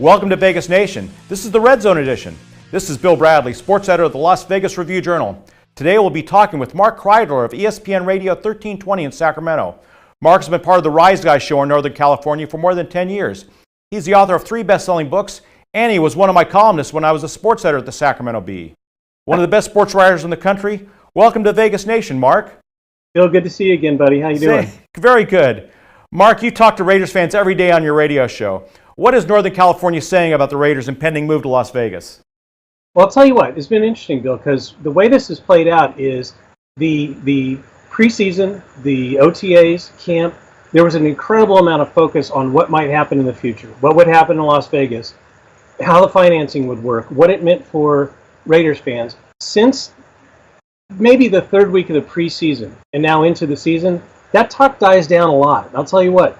Welcome to Vegas Nation. This is the Red Zone edition. This is Bill Bradley, sports editor of the Las Vegas Review-Journal. Today we'll be talking with Mark Kreidler of ESPN Radio 1320 in Sacramento. Mark has been part of the Rise Guys show in Northern California for more than 10 years. He's the author of 3 best-selling books, and he was one of my columnists when I was a sports editor at the Sacramento Bee. One of the best sports writers in the country. Welcome to Vegas Nation, Mark. Bill, good to see you again, buddy. How you doing? Very good. Mark, you talk to Raiders fans every day on your radio show. What is Northern California saying about the Raiders' impending move to Las Vegas? Well, I'll tell you what, it's been interesting, Bill, because the way this has played out is the preseason, the OTAs, camp, there was an incredible amount of focus on what might happen in the future, what would happen in Las Vegas, how the financing would work, what it meant for Raiders fans. Since maybe the third week of the preseason and now into the season, that talk dies down a lot. And I'll tell you what,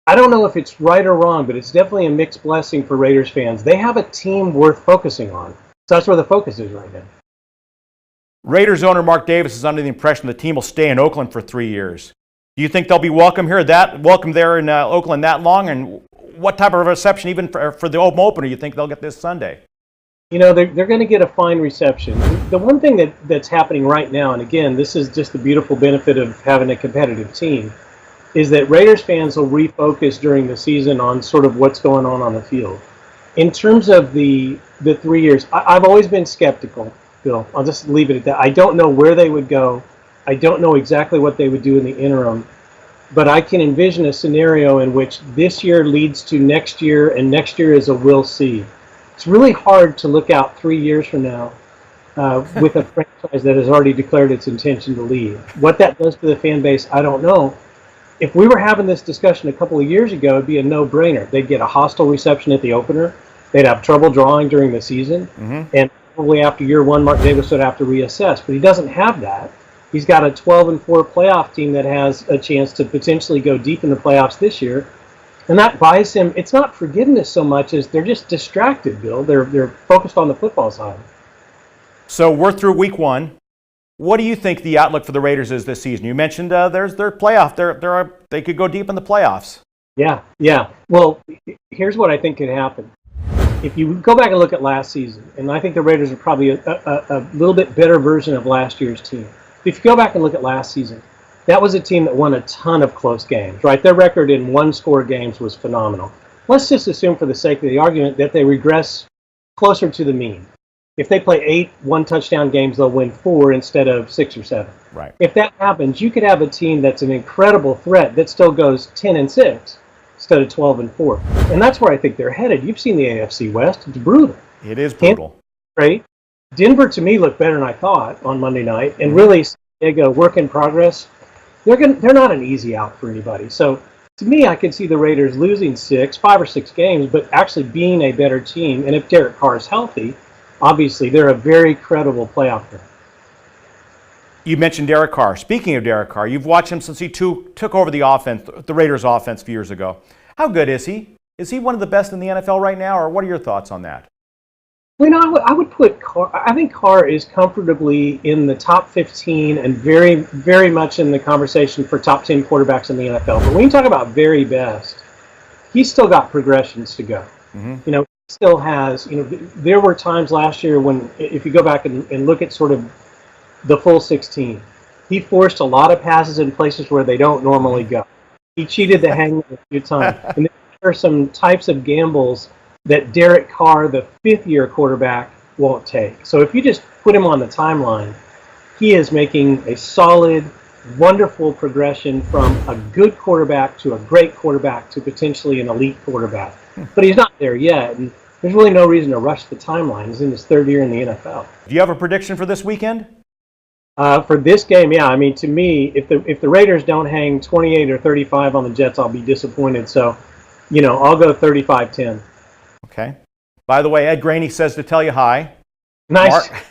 I don't know if it's right or wrong, but it's definitely a mixed blessing for Raiders fans. They have a team worth focusing on. So that's where the focus is right now. Raiders owner Mark Davis is under the impression the team will stay in Oakland for 3 years. Do you think they'll be welcome there in Oakland that long? And what type of reception, even for the home opener, you think they'll get this Sunday? You know, they're going to get a fine reception. The one thing that's happening right now, and again, this is just the beautiful benefit of having a competitive team, is that Raiders fans will refocus during the season on sort of what's going on the field. In terms of the 3 years, I've always been skeptical, Bill. I'll just leave it at that. I don't know where they would go. I don't know exactly what they would do in the interim. But I can envision a scenario in which this year leads to next year, and next year is a we'll see. It's really hard to look out 3 years from now with a franchise that has already declared its intention to leave. What that does to the fan base, I don't know. If we were having this discussion a couple of years ago, it'd be a no-brainer. They'd get a hostile reception at the opener. They'd have trouble drawing during the season. And probably after year one, Mark Davis would have to reassess. But he doesn't have that. He's got a 12-4 playoff team that has a chance to potentially go deep in the playoffs this year. And that buys him. It's not forgiveness so much as they're just distracted, Bill. They're focused on the football side. So we're through week 1. What do you think the outlook for the Raiders is this season? You mentioned there's their playoff. They could go deep in the playoffs. Yeah. Well, here's what I think could happen. If you go back and look at last season, and I think the Raiders are probably a little bit better version of last year's team. If you go back and look at last season, that was a team that won a ton of close games, right? Their record in one-score games was phenomenal. Let's just assume for the sake of the argument that they regress closer to the mean. If they play 8 one-touchdown games, they'll win 4 instead of 6 or 7. Right. If that happens, you could have a team that's an incredible threat that still goes 10-6 instead of 12-4. And that's where I think they're headed. You've seen the AFC West. It's brutal. It is brutal. Right? Denver, to me, looked better than I thought on Monday night. And really, San Diego, work in progress. They're not an easy out for anybody. So, to me, I could see the Raiders losing 5 or 6 games, but actually being a better team. And if Derek Carr is healthy, obviously, they're a very credible playoff team. You mentioned Derek Carr. Speaking of Derek Carr, you've watched him since he took over the offense, the Raiders' offense a few years ago. How good is he? Is he one of the best in the NFL right now, or what are your thoughts on that? Well, you know, I would put Carr. I think Carr is comfortably in the top 15 and very, very much in the conversation for top 10 quarterbacks in the NFL. But when you talk about very best, he's still got progressions to go. You know, still has, there were times last year when, if you go back and look at sort of the full 16, he forced a lot of passes in places where they don't normally go. He cheated the hang a few times. And there are some types of gambles that Derek Carr, the 5th-year quarterback, won't take. So if you just put him on the timeline, he is making a solid, wonderful progression from a good quarterback to a great quarterback to potentially an elite quarterback. But he's not there yet, and there's really no reason to rush the timeline. He's in his 3rd year in the NFL. Do you have a prediction for this weekend? For this game, yeah. I mean, to me, if the Raiders don't hang 28 or 35 on the Jets, I'll be disappointed. So, I'll go 35-10. Okay. By the way, Ed Graney says to tell you hi. Nice. Mark,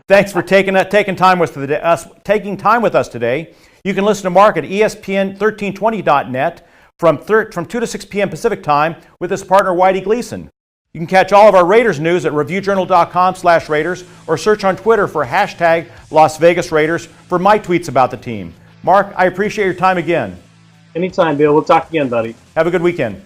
thanks for taking time with us today. You can listen to Mark at ESPN1320.net from 2 to 6 p.m. Pacific Time with his partner Whitey Gleason. You can catch all of our Raiders news at reviewjournal.com/Raiders or search on Twitter for hashtag Las Vegas Raiders for my tweets about the team. Mark, I appreciate your time again. Anytime, Bill. We'll talk again, buddy. Have a good weekend.